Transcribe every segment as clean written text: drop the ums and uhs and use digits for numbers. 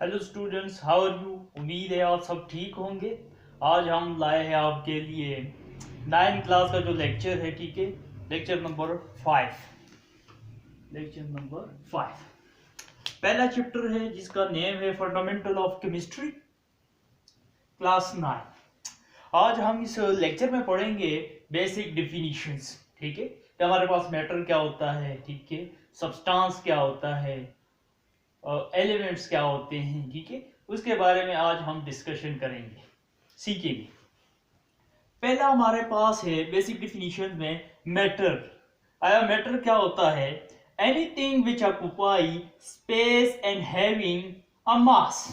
Hello students, how are you. उम्मीद है आप सब ठीक होंगे। आज हम लाए हैं आपके लिए 9th क्लास का जो लेक्चर है, ठीक है, लेक्चर नंबर 5। पहला चैप्टर है जिसका नेम है फंडामेंटल ऑफ केमिस्ट्री, क्लास 9। आज हम इस लेक्चर में पढ़ेंगे बेसिक डिफिनीशंस, ठीक है, कि हमारे पास मैटर क्या होता है, ठीक है, सब्सटेंस क्या होता है, एलिमेंट्स क्या होते हैं, ठीक है, उसके बारे में आज हम डिस्कशन करेंगे, सीखेंगे। पहला हमारे पास है बेसिक डिफिनीशन में मैटर। आया मैटर क्या होता है? Anything which occupy space and having a mass.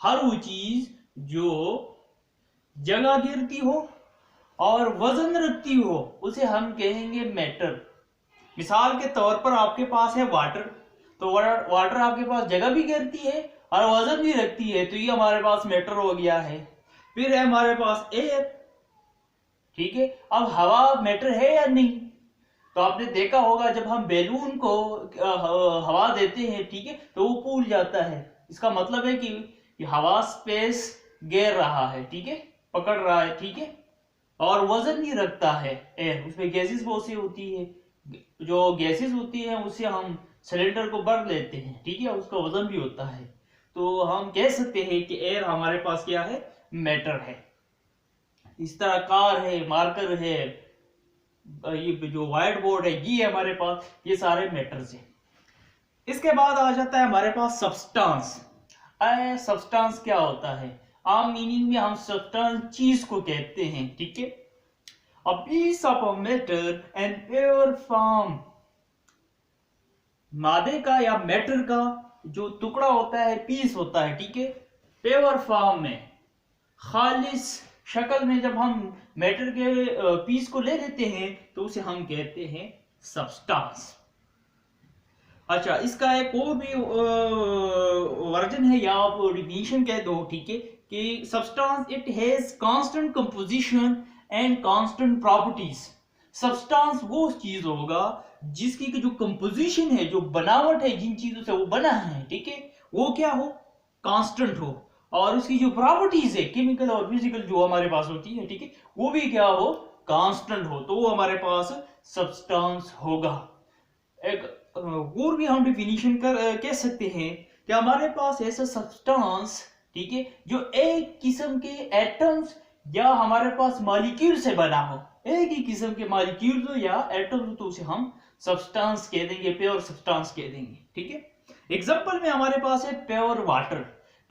हर वो चीज जो जगह घेरती हो और वजन रखती हो उसे हम कहेंगे मैटर। मिसाल के तौर पर आपके पास है वाटर, तो वाटर आपके पास जगह भी घेरती है और वजन भी रखती है, तो ये हमारे पास मैटर हो गया है। फिर है हमारे पास एयर, ठीक है। अब हवा मैटर है या नहीं? तो आपने देखा होगा जब हम बैलून को हवा देते हैं, ठीक है, तो वो फूल जाता है। इसका मतलब है कि हवा स्पेस घेर रहा है, ठीक है, पकड़ रहा है, ठीक है, और वजन भी रखता है। एयर, उसमें गैसेस बहुत सी होती है, जो गैसेस होती है उससे हम सिलेंडर को भर लेते हैं, ठीक है, उसका वजन भी होता है। तो हम कह सकते हैं कि एयर हमारे पास क्या है? मैटर है। इस तरह कार है, मार्कर है, ये जो व्हाइट बोर्ड है, ये हमारे पास, ये सारे मैटर्स हैं। इसके बाद आ जाता है हमारे पास सब्सटेंस। सब्सटेंस क्या होता है? आम मीनिंग में हम सब्सटेंस चीज को कहते हैं, ठीक है। A piece of a matter and pure form। मादे का या मैटर का जो टुकड़ा होता है, पीस होता है, ठीक है, प्योर फॉर्म में, खालिस शक्ल में जब हम मैटर के पीस को ले लेते हैं तो उसे हम कहते हैं सब्सटेंस। अच्छा, इसका एक और भी वर्जन है या आप डिफिनीशन कह दो, ठीक है, कि substance it has constant composition and constant properties. Substance वो चीज होगा जिसकी जो कंपोजिशन है, जो बनावट है, जिन चीजों से वो बना है, ठीक है, वो क्या हो? कांस्टेंट हो। और उसकी जो प्रॉपर्टीज है, केमिकल और फिजिकल जो हमारे पास होती है, ठीक है, वो भी क्या हो? कांस्टेंट हो। तो वो हमारे पास सब्सटेंस होगा। एक और भी हम डिफिनीशन कह सकते हैं कि हमारे पास ऐसा सब्सटेंस, ठीक है, जो एक किस्म के एटम्स या हमारे पास मॉलिक्यूल से बना हो, एक ही किस्म के मॉलिक्यूल हो या एटम हो, तो उसे हम सब्सटेंस कह देंगे, प्योर सब्सटेंस कह देंगे, ठीक है। एग्जांपल में हमारे पास है प्योर वाटर।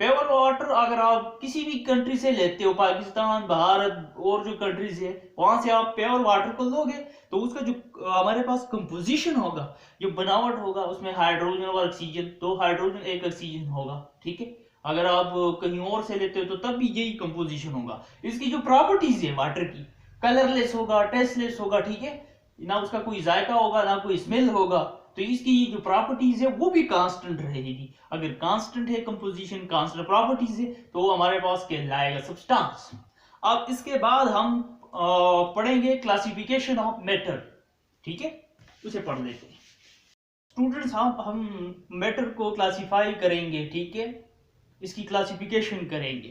प्योर वाटर अगर आप किसी भी कंट्री से लेते हो, पाकिस्तान, भारत और जो कंट्रीज है, वहां से आप प्योर वाटर को लोगे तो उसका जो हमारे पास कंपोजिशन होगा, जो बनावट होगा, उसमें हाइड्रोजन और ऑक्सीजन, दो हाइड्रोजन एक ऑक्सीजन होगा, ठीक है। अगर आप कहीं और से लेते हो तो तब भी यही कंपोजिशन होगा। इसकी जो प्रॉपर्टीज है वाटर की, कलरलेस होगा, टेस्टलेस होगा, ठीक है, ना उसका कोई जायका होगा, ना कोई स्मेल होगा। तो इसकी जो प्रॉपर्टीज है वो भी कांस्टेंट रहेगी। अगर कांस्टेंट है कंपोजिशन, कांस्टेंट प्रॉपर्टीज है, तो वो हमारे पास कहलाएगा सब्सटेंस। अब इसके बाद हम पढ़ेंगे क्लासिफिकेशन ऑफ मैटर, ठीक है, उसे पढ़ लेते हैं स्टूडेंट्स। हम मैटर को क्लासिफाई करेंगे, ठीक है, इसकी क्लासिफिकेशन करेंगे।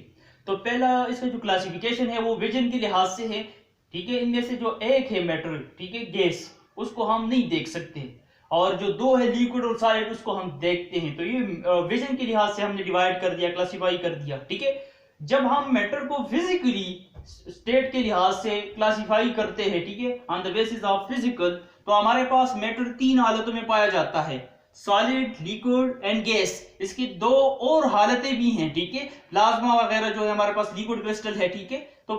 तो पहला इसका जो क्लासिफिकेशन है वो विजन के लिहाज से है, ठीक है। इनमें से जो एक है मैटर, ठीक है, गैस, उसको हम नहीं देख सकते, और जो दो है लिक्विड और सॉलिड, उसको हम देखते हैं। तो ये विजन के लिहाज से हमने डिवाइड कर दिया, क्लासिफाई कर दिया, ठीक है। जब हम मैटर को फिजिकली स्टेट के लिहाज से क्लासिफाई करते हैं, ठीक है, on the basis of physical, तो हमारे पास मैटर तीन हालतों में पाया जाता है, सॉलिड, लिक्विड एंड गैस। इसकी दो और हालतें भी हैं, ठीक है, प्लाज्मा वगैरह जो है हमारे पास लिक्विड क्रिस्टल है, ठीक है। तो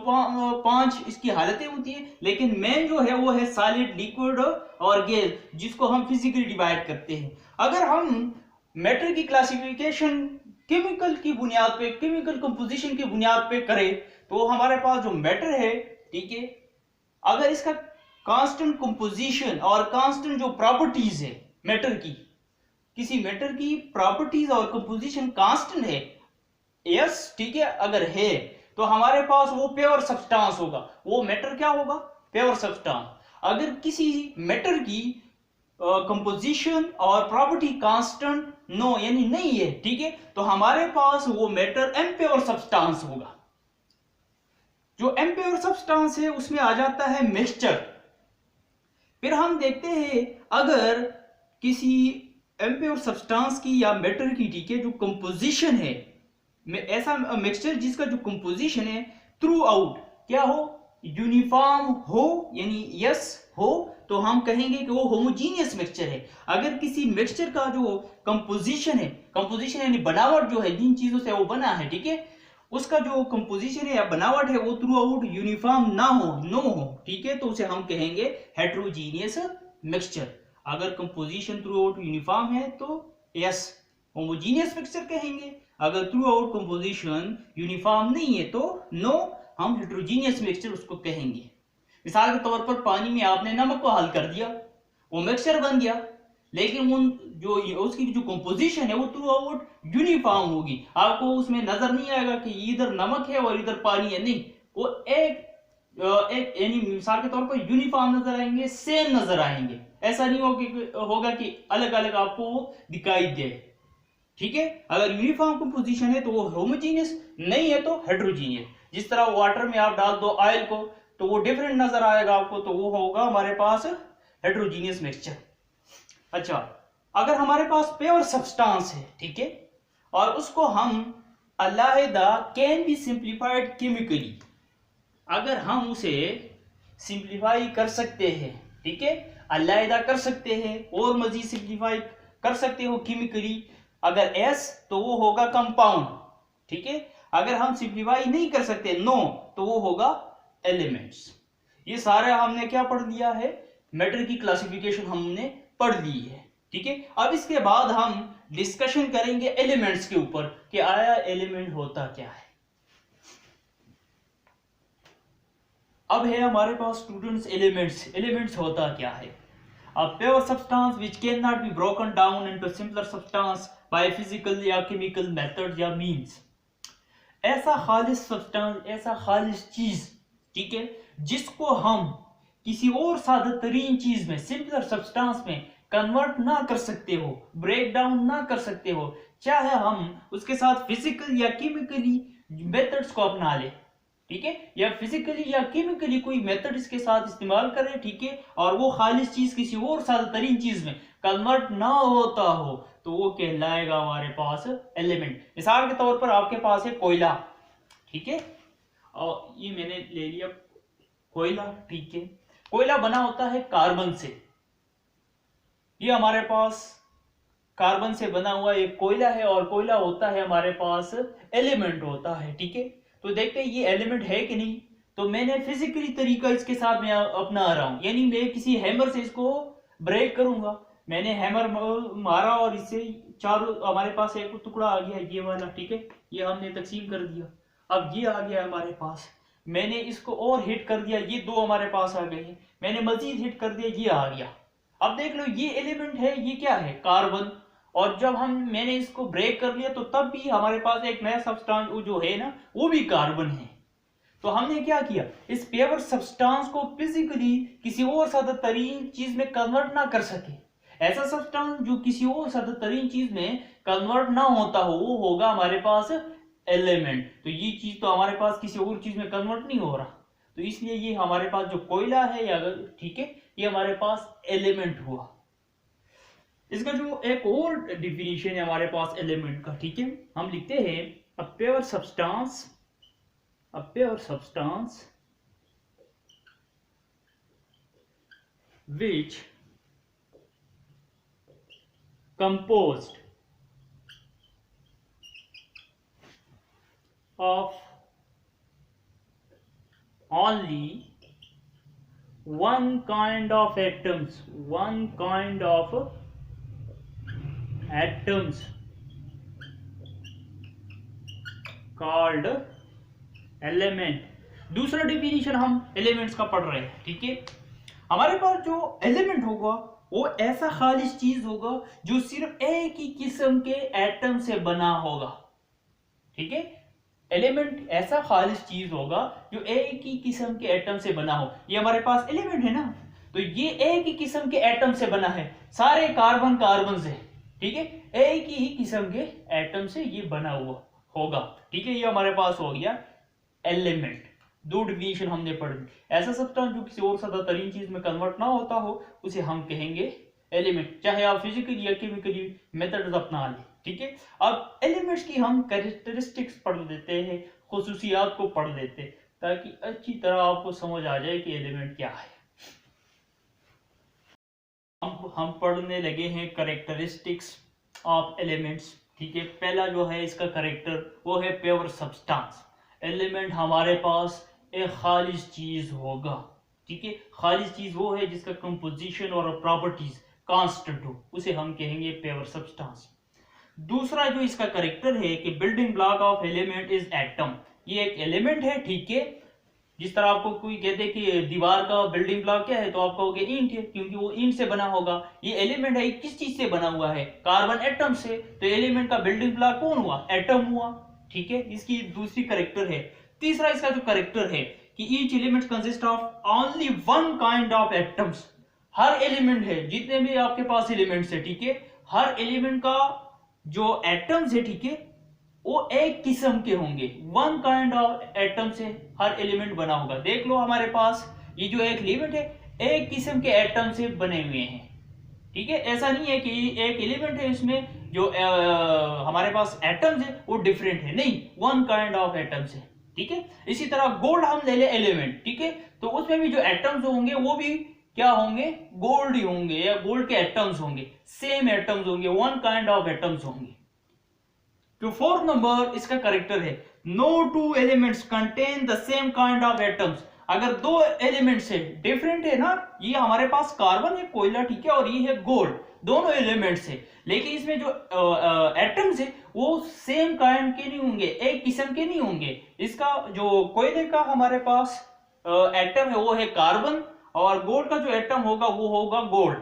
पांच इसकी हालतें होती है, लेकिन मेन जो है वो है सॉलिड, लिक्विड और गैस, जिसको हम फिजिकली डिवाइड करते हैं। अगर हम मैटर की क्लासिफिकेशन केमिकल की बुनियाद पे, केमिकल कंपोजिशन की बुनियाद पे करें, तो हमारे पास जो मैटर है, ठीक है, अगर इसका कांस्टेंट कंपोजिशन और कांस्टेंट जो प्रॉपर्टीज है मैटर की, किसी मैटर की प्रॉपर्टीज और कंपोजिशन कांस्टेंट है, यस, ठीक है, अगर है तो हमारे पास वो प्योर सब्सटेंस होगा। वो मैटर क्या होगा? Pure substance. अगर किसी मैटर की कंपोजिशन और प्रॉपर्टी कांस्टेंट नो, यानी नहीं है, ठीक है। तो हमारे पास वो मैटर एम्प्योर सब्सटेंस होगा। जो एम्प्योर सब्सटेंस है उसमें आ जाता है मिक्सचर। फिर हम देखते हैं अगर किसी एम्प्योर सब्सटेंस की या मैटर की, ठीक है, जो कंपोजिशन है, ऐसा मिक्सचर जिसका जो कंपोजिशन है थ्रू आउट क्या हो, यूनिफॉर्म हो, यानी यस हो, तो हम कहेंगे कि वो होमोजीनियस मिक्सचर है। अगर किसी मिक्सचर का जो कंपोजिशन है, कंपोजिशन यानी बनावट जो है जिन चीजों से वो बना है, ठीक है, उसका जो कंपोजिशन है या बनावट है वो थ्रू आउट यूनिफॉर्म ना हो, नो हो, ठीक है, तो उसे हम कहेंगे हेट्रोजीनियस मिक्सचर। अगर कंपोजिशन थ्रू आउट यूनिफॉर्म है तो यस होमोजीनियस मिक्सचर कहेंगे। अगर थ्रू आउट कंपोजिशन यूनिफॉर्म नहीं है तो नो, हम हेट्रोजीनियस मिक्सचर उसको कहेंगे। मिसाल के तौर पर पानी में आपने नमक को हल कर दिया, वो मिक्सचर बन गया, लेकिन उन जो उसकी जो कंपोजिशन है वो थ्रू आउट यूनिफॉर्म होगी। आपको उसमें नजर नहीं आएगा कि इधर नमक है और इधर पानी है, नहीं, वो एक यानी मिसाल के तौर पर यूनिफॉर्म नजर आएंगे, सेम नजर आएंगे। ऐसा नहीं होगा कि अलग अलग आपको दिखाई दे, ठीक है। अगर यूनिफॉर्म कंपोजिशन है तो वो होमोजीनियस, नहीं है तो हेट्रोजीनियस। जिस तरह वाटर में आप डाल दो ऑयल को तो वो डिफरेंट नजर आएगा आपको, तो वो होगा हमारे पास हेट्रोजीनियस मिक्सचर। अच्छा, अगर हमारे पास प्योर सब्सटेंस है, ठीक है, और उसको हम अलहदा कैन बी सिंप्लीफाइड केमिकली, अगर हम उसे सिंप्लीफाई कर सकते हैं, ठीक है, अलहदा कर सकते हैं और मजीद सिंप्लीफाई कर सकते हो केमिकली, अगर एस तो वो होगा कंपाउंड, ठीक है। अगर हम सिंप्लीफाई नहीं कर सकते नो, तो वो होगा एलिमेंट्स। ये सारे हमने क्या पढ़ लिया है, मैटर की क्लासिफिकेशन हमने पढ़ ली है, ठीक है। अब इसके बाद हम डिस्कशन करेंगे एलिमेंट्स के ऊपर कि आया एलिमेंट होता क्या है। अब है हमारे पास स्टूडेंट्स एलिमेंट्स। एलिमेंट्स होता क्या है? A pure substance which cannot be broken down into simpler substance by physical या chemical methods या means। ऐसा खालिस सब्सटेंस, ऐसा खालिस चीज, ठीक है, जिसको हम किसी और सादा तरीन चीज में, सिंपलर सब्सटेंस में कन्वर्ट ना कर सकते हो, ब्रेक डाउन ना कर सकते हो, चाहे हम उसके साथ फिजिकल या केमिकली मेथड्स को अपना ले, ठीक है, या फिजिकली या केमिकली कोई मेथड इसके साथ इस्तेमाल करें, ठीक है, और वो खालिस चीज किसी और सादा तरीन चीज में कन्वर्ट ना होता हो, तो वो कहलाएगा हमारे पास एलिमेंट। मिसाल के तौर पर आपके पास है कोयला, ठीक है, और ये मैंने ले लिया कोयला, ठीक है। कोयला बना होता है कार्बन से, ये हमारे पास कार्बन से बना हुआ एक कोयला है, और कोयला होता है हमारे पास एलिमेंट होता है, ठीक है। तो देखते हैं ये एलिमेंट है कि नहीं। तो मैंने फिजिकली तरीका इसके साथ मैं अपना रहा हूं, यानी मैं किसी हैमर से इसको ब्रेक करूंगा। मैंने हैमर मारा और इससे चारों हमारे पास एक टुकड़ा आ गया, ये वाला, ठीक है, ये हमने तकसीम कर दिया। अब ये आ गया हमारे पास, मैंने इसको और हिट कर दिया, ये दो हमारे पास आ गए हैं, मैंने मजीद हिट कर दिया, ये आ गया। अब देख लो ये एलिमेंट है, ये क्या है, कार्बन। और जब मैंने इसको ब्रेक कर लिया तो तब भी हमारे पास एक नया सब्सटेंस जो है ना, वो भी कार्बन है। तो हमने क्या किया, इस प्योर सब्सटेंस को फिजिकली किसी और सादा तरीन चीज में कन्वर्ट ना कर सके, ऐसा सब्सटेंस जो किसी और सादा तरीन चीज में कन्वर्ट ना होता हो, वो होगा हमारे पास एलिमेंट। तो ये चीज तो हमारे पास किसी और चीज में कन्वर्ट नहीं हो रहा, तो इसलिए ये हमारे पास जो कोयला है या, ठीक है, ये हमारे पास एलिमेंट हुआ। इसका जो एक और डिफिनीशन है हमारे पास एलिमेंट का, ठीक है, हम लिखते हैं a pure substance, a pure substance which composed of only one kind of atoms, one kind of atoms called element। दूसरा डिफिनीशन हम एलिमेंट्स का पढ़ रहे हैं, ठीक है। हमारे पास जो एलिमेंट होगा वो ऐसा खालिस चीज होगा जो सिर्फ एक ही किस्म के एटम से बना होगा, ठीक है। एलिमेंट ऐसा खालिस चीज होगा जो एक ही किस्म के एटम से बना हो। ये हमारे पास एलिमेंट है ना, तो ये एक ही किस्म के एटम से बना है, सारे कार्बन कार्बन से, ठीक है, एक ही किस्म के एटम से ये बना हुआ होगा, ठीक है। ये हमारे पास हो गया एलिमेंट, दो डिफिनेशन हमने पढ़ ली। ऐसा सब्सटेंस जो किसी और सादा तरीन चीज में कन्वर्ट ना होता हो उसे हम कहेंगे एलिमेंट, चाहे आप फिजिकली या केमिकली मेथड्स अपना लें, ठीक है। अब एलिमेंट्स की हम कैरेक्टरिस्टिक्स पढ़ लेते हैं, खुसूसियात को पढ़ लेते हैं, ताकि अच्छी तरह आपको समझ आ जाए कि एलिमेंट क्या है। हम पढ़ने लगे हैं कैरेक्टरिस्टिक्स ऑफ एलिमेंट्स, ठीक है। पहला जो है इसका कैरेक्टर वो है प्योर सब्सटेंस। एलिमेंट हमारे पास एक खालिज चीज होगा, ठीक है। खालिज चीज वो है जिसका कंपोजिशन और प्रॉपर्टीज कांस्टेंट हो, उसे हम कहेंगे प्योर सब्सटेंस। दूसरा जो इसका कैरेक्टर है कि building block of element is atom. ये एक एलिमेंट है, ठीक है। जिस तरह आपको कोई कहते कि दीवार का बिल्डिंग ब्लॉक क्या है, तो आप कहोगे ईंट है, क्योंकि वो ईंट से बना होगा। ये एलिमेंट है, किस चीज से बना हुआ है, कार्बन एटम से, तो एलिमेंट का बिल्डिंग ब्लॉक कौन हुआ, एटम हुआ, ठीक है। इसकी दूसरी कैरेक्टर है। तीसरा इसका जो कैरेक्टर है कि each element consist of only one kind of atoms. Her element है, जितने भी आपके पास एलिमेंट्स है, ठीक है, हर एलिमेंट का जो एटम्स है, ठीक है, वो एक किस्म के होंगे, वन काइंड ऑफ एटम से हर एलिमेंट बना होगा। देख लो हमारे पास ये जो एक एलिमेंट है एक किस्म के एटम से बने हुए हैं, ठीक है। ऐसा नहीं है कि एक एलिमेंट है इसमें जो हमारे पास एटम्स है वो डिफरेंट है, नहीं, वन काइंड ऑफ एटम्स है, ठीक है। इसी तरह गोल्ड हम ले ले एलिमेंट, ठीक है, तो उसमें भी जो एटम्स होंगे वो भी क्या होंगे, गोल्ड ही होंगे, या गोल्ड के एटम्स होंगे, सेम एटम्स होंगे, वन काइंड ऑफ एटम्स होंगे। जो फोर्थ नंबर इसका कैरेक्टर है, no two elements contain the same kind of atoms. अगर दो एलिमेंट्स है डिफरेंट है ना, ये हमारे पास कार्बन है, कोयला, ठीक है, और ये है गोल्ड, दोनों एलिमेंट्स है, लेकिन इसमें जो एटम्स है वो सेम काइंड के नहीं होंगे, एक किस्म के नहीं होंगे। इसका जो कोयले का हमारे पास एटम है वो है कार्बन, और गोल्ड का जो एटम होगा वो होगा गोल्ड,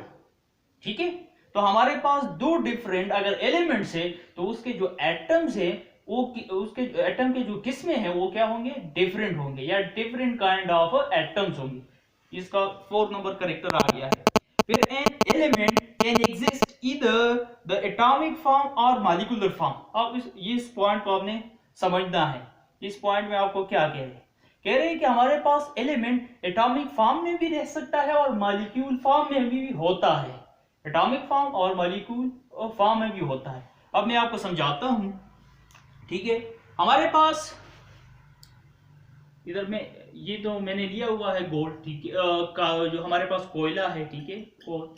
ठीक है। तो हमारे पास दो डिफरेंट अगर एलिमेंट्स है तो उसके जो एटम्स है वो उसके एटम के जो किस्में हैं वो क्या होंगे, डिफरेंट होंगे, या डिफरेंट काइंड ऑफ एटम्स होंगे। इसका फोर्थ नंबर कैरेक्टर आ गया है। फिर an element can exist either the atomic form और मॉलिक्यूलर फॉर्म। अब इस पॉइंट को आपने समझना है। इस पॉइंट में आपको क्या कह रहे हैं कि हमारे पास एलिमेंट एटॉमिक फॉर्म में भी रह सकता है और मॉलिक्यूल फॉर्म में भी होता है, एटॉमिक फॉर्म और मॉलिक्यूल फॉर्म में भी होता है। अब मैं आपको समझाता हूं, ठीक है। हमारे पास इधर में ये तो मैंने लिया हुआ है गोल्ड, ठीक है, जो हमारे पास कोयला है, ठीक है, और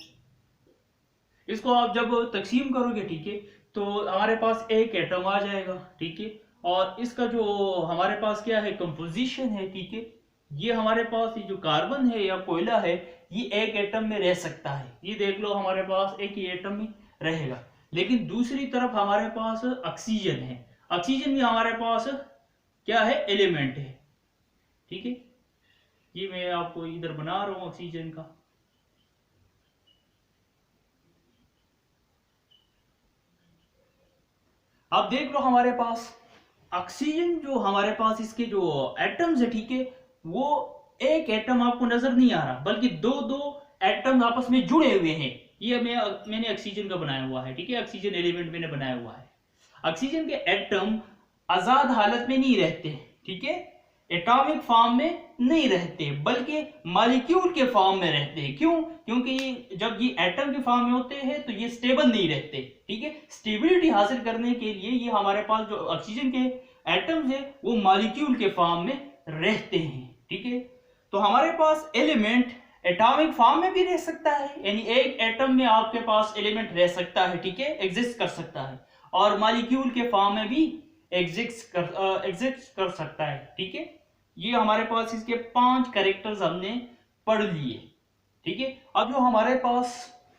इसको आप जब तकसीम करोगे, ठीक है, तो हमारे पास एक एटम आ जाएगा, ठीक है, और इसका जो हमारे पास क्या है, कंपोजिशन है, ठीक है। ये हमारे पास ये जो कार्बन है या कोयला है ये एक एटम में रह सकता है, ये देख लो हमारे पास एक ही एटम में रहेगा। लेकिन दूसरी तरफ हमारे पास ऑक्सीजन है, ऑक्सीजन भी हमारे पास क्या है, एलिमेंट है, ठीक है। ये मैं आपको इधर बना रहा हूं ऑक्सीजन का, आप देख लो हमारे पास ऑक्सीजन जो हमारे पास इसके जो एटम्स है, ठीक है, वो एक एटम आपको नजर नहीं आ रहा, बल्कि दो दो एटम आपस में जुड़े हुए हैं। ये मैंने ऑक्सीजन का बनाया हुआ है, ठीक है, ऑक्सीजन एलिमेंट मैंने बनाया हुआ है। ऑक्सीजन के एटम आजाद हालत में नहीं रहते, ठीक है, एटॉमिक फॉर्म में नहीं रहते, बल्कि मॉलिक्यूल के फॉर्म में रहते हैं। क्यों? क्योंकि जब ये एटम के फॉर्म में होते हैं तो ये स्टेबल नहीं रहते, ठीक है। स्टेबिलिटी हासिल करने के लिए ये हमारे पास जो ऑक्सीजन के एटम्स है वो मॉलिक्यूल के फॉर्म में रहते हैं, ठीक है। तो हमारे पास एलिमेंट एटॉमिक फॉर्म में भी रह सकता है, यानी एक एटम में आपके पास एलिमेंट रह सकता है, ठीक है, एग्जिस्ट कर सकता है, और मॉलिक्यूल के फॉर्म में भी एग्जिस्ट कर सकता है, ठीक है। ये हमारे पास इसके 5 कैरेक्टर्स हमने पढ़ लिए, ठीक है। अब जो हमारे पास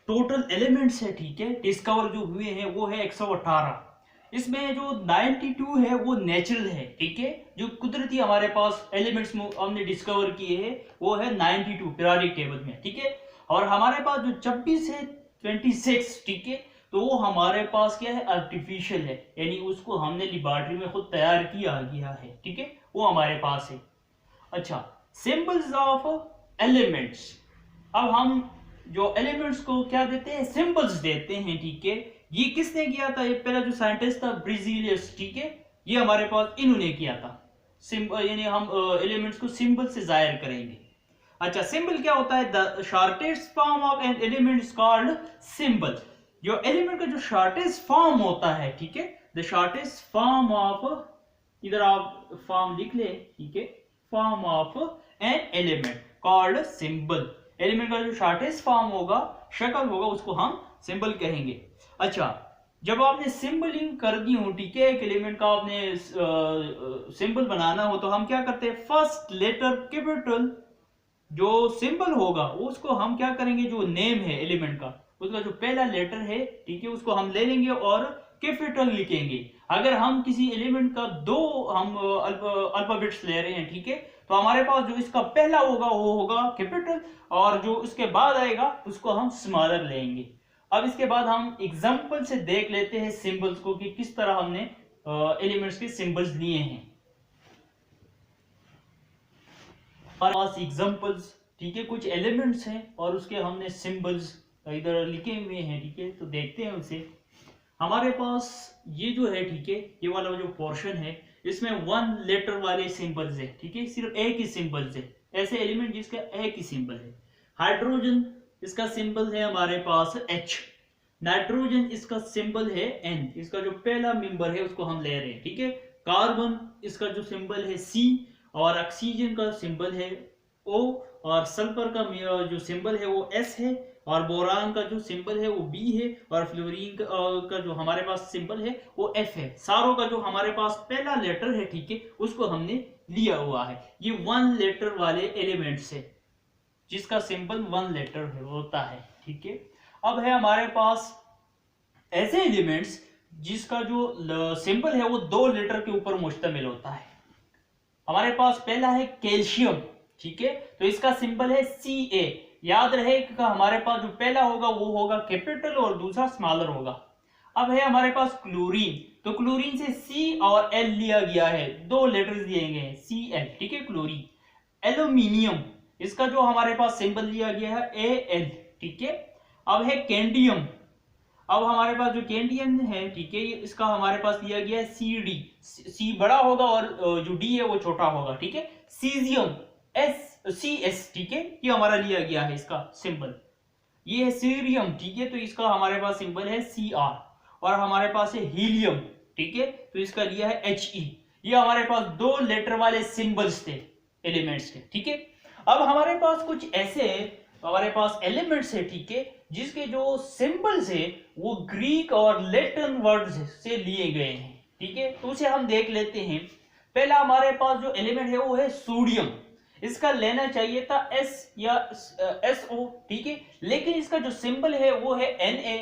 टोटल एलिमेंट्स है, ठीक है, डिस्कवर जो हुए हैं वो है 118। इसमें जो 92 है वो नेचुरल है, ठीक है, जो कुदरती हमारे पास एलिमेंट्स हमने डिस्कवर किए हैं वो है 92 पीरियोडिक टेबल में, ठीक है। और हमारे पास जो 26 है 26, ठीक है, तो वो हमारे पास क्या है, आर्टिफिशियल है, यानी उसको हमने लेबोरेटरी में खुद तैयार किया गया है, ठीक है, वो हमारे पास है। अच्छा, सिंबल्स ऑफ एलिमेंट्स, अब हम जो एलिमेंट्स को क्या देते हैं, सिंबल्स देते हैं, ठीक है। ये किसने किया था, ये पहला जो साइंटिस्ट था ब्रिजिलियस, ठीक है, ये हमारे पास इन्होंने किया था। सिंबल यानी हम एलिमेंट्स को सिंबल से जाहिर करेंगे। अच्छा, सिंबल क्या होता है, the shortest form of an element is called symbol. जो एलिमेंट का जो शॉर्टेस्ट फॉर्म होता है, ठीक है, द शॉर्टेस्ट फॉर्म ऑफ, इधर आप फॉर्म लिख ले, ठीक है, form of an element called symbol. Element का जो शॉर्टेस्ट फॉर्म होगा, शक्ल होगा, उसको हम सिंबल कहेंगे। अच्छा, जब आपने सिंबलिंग कर दी हो, ठीक है, एक एलिमेंट का आपने सिंबल बनाना हो, तो हम क्या करते हैं, फर्स्ट लेटर कैपिटल जो सिंबल होगा उसको हम क्या करेंगे, जो नेम है एलिमेंट का, उसका जो पहला लेटर है, ठीक है, उसको हम ले लेंगे और कैपिटल लिखेंगे। अगर हम किसी एलिमेंट का दो हम अल्फाबेट्स ले रहे हैं, ठीक है, तो हमारे पास जो इसका पहला होगा वो होगा कैपिटल, और जो उसके बाद आएगा उसको हम स्मॉलर लेंगे। अब इसके बाद हम एग्जांपल से देख लेते हैं सिंबल्स को कि किस तरह हमने एलिमेंट्स के सिंबल्स लिए हैं। हमारे पास एग्जांपल्स, ठीक है, कुछ एलिमेंट्स हैं और उसके हमने सिंबल्स इधर लिखे हुए हैं, ठीक है, तो देखते हैं उसे। हमारे पास ये जो है, ठीक है, ये वाला जो पोर्शन है, इसमें वन लेटर वाले सिंबल्स है, ठीक है, सिर्फ एक ही सिंबल्स है, ऐसे एलिमेंट जिसका एक ही सिंबल है। हाइड्रोजन, इसका सिंबल है हमारे पास H। नाइट्रोजन, इसका सिंबल है N, इसका जो पहला मेंबर है उसको हम ले रहे हैं, ठीक है। कार्बन, इसका जो सिंबल है C, और ऑक्सीजन का सिंबल है O, और सल्फर का जो सिंबल है वो S है, और बोरान का जो सिंबल है वो B है, और फ्लोरीन का जो हमारे पास सिंबल है वो F है। सारों का जो हमारे पास पहला लेटर है, ठीक है, उसको हमने लिया हुआ है। ये वन लेटर वाले एलिमेंट्स है जिसका सिंबल वन लेटर होता है, ठीक है। अब है हमारे पास ऐसे एलिमेंट्स जिसका जो सिंबल है वो दो लेटर के ऊपर मुश्तमिल होता है। हमारे पास पहला है कैल्शियम, ठीक है, तो इसका सिंबल है Ca। याद रहेगा हमारे पास जो पहला होगा वो होगा कैपिटल और दूसरा स्मॉलर होगा। अब है हमारे पास क्लोरीन, तो क्लोरीन से C और L लिया गया है, दो लेटर्स दिए गए हैं Cl, ठीक है, क्लोरीन। एल्यूमिनियम, इसका जो हमारे पास सिंबल लिया गया है Al, ठीक है। अब है कैंडियम, अब हमारे पास जो कैंडियम है, ठीक है, इसका हमारे पास लिया गया है Cd, C बड़ा होगा और जो D है वो छोटा होगा, ठीक है। सीजियम, Cs, ठीक है, ये हमारा लिया गया है इसका सिंबल। ये है सीरियम, ठीक है, तो इसका हमारे पास सिंबल है Cr। और हमारे पास है हीलियम, ठीक है, तो इसका लिया है He। ये हमारे पास दो लेटर वाले सिंबल्स थे एलिमेंट्स के, ठीक है। अब हमारे पास कुछ ऐसे हमारे पास एलिमेंट्स है, ठीक है, जिसके जो सिंबल्स है वो ग्रीक और लैटिन वर्ड्स से लिए गए हैं, ठीक है, तो उसे हम देख लेते हैं। पहला हमारे पास जो एलिमेंट है वो है सोडियम, इसका लेना चाहिए था S या SO, ठीक है, लेकिन इसका जो सिंबल है वो है Na।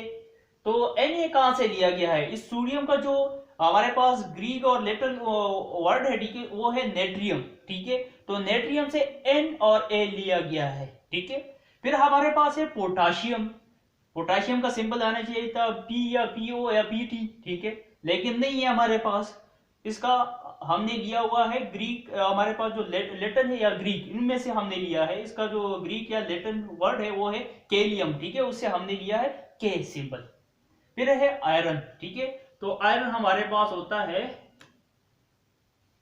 तो Na कहां से लिया गया है, इस सोडियम का जो हमारे पास ग्रीक और लैटिन वर्ड है, ठीक है, वो है नेट्रियम, ठीक है, तो नेट्रियम से N और A लिया गया है, ठीक है। फिर हमारे पास है पोटाशियम, पोटाशियम का सिंबल आना चाहिए था P या PO या PT, ठीक है, लेकिन नहीं है हमारे पास। इसका हमने लिया हुआ है ग्रीक, हमारे पास जो लैटिन है या ग्रीक, इनमें से हमने लिया है। इसका जो ग्रीक या लैटिन वर्ड है वो है केलियम, ठीक है, उससे हमने लिया है K सिंबल। फिर है आयरन, ठीक है, तो आयरन हमारे पास होता है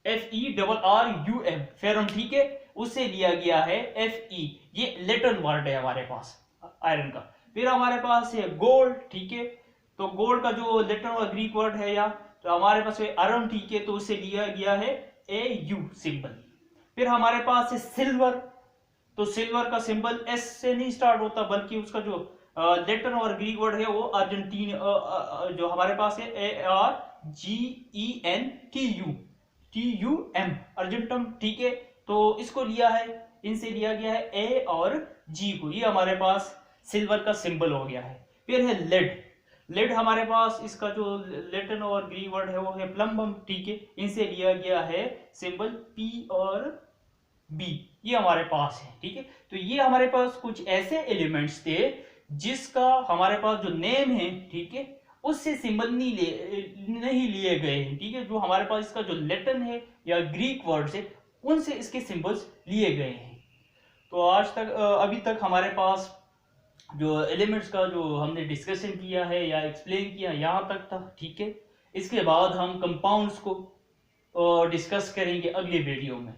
FeRrUm, फेरम, ठीक है, उससे लिया गया है Fe। ये लैटिन वर्ड है हमारे पास आयरन का। फिर हमारे पास है गोल्ड, ठीक है, तो गोल्ड का जो लैटिन और ग्रीक वर्ड है या तो हमारे पास है आयरन, ठीक है, तो उससे लिया गया है Au सिंबल। फिर हमारे पास है सिल्वर, तो सिल्वर का सिंबल S से नहीं स्टार्ट होता बल्कि उसका जो लैटिन और ग्रीक वर्ड है वो अर्जेंटीन, जो हमारे पास है ARGENTUM, अर्जेंटम, ठीक है, तो इसको लिया है, इनसे लिया गया है A और G को, ये हमारे पास सिल्वर का सिंबल हो गया है। फिर है लेड, लेड हमारे पास इसका जो लैटिन और ग्रीक वर्ड है वो है प्लम्बम, ठीक है, इनसे लिया गया है सिंबल P और B, ये हमारे पास है, ठीक है। तो ये हमारे पास कुछ ऐसे एलिमेंट्स थे जिसका हमारे पास जो नेम है, ठीक है, उससे सिंबल नहीं लिए गए हैं, ठीक है, जो हमारे पास इसका जो लैटिन है या ग्रीक वर्ड्स है उनसे इसके सिंबल्स लिए गए हैं। तो आज तक अभी तक हमारे पास जो एलिमेंट्स का जो हमने डिस्कशन किया है या एक्सप्लेन किया यहाँ तक था, ठीक है। इसके बाद हम कंपाउंड्स को डिस्कस करेंगे अगले वीडियो में।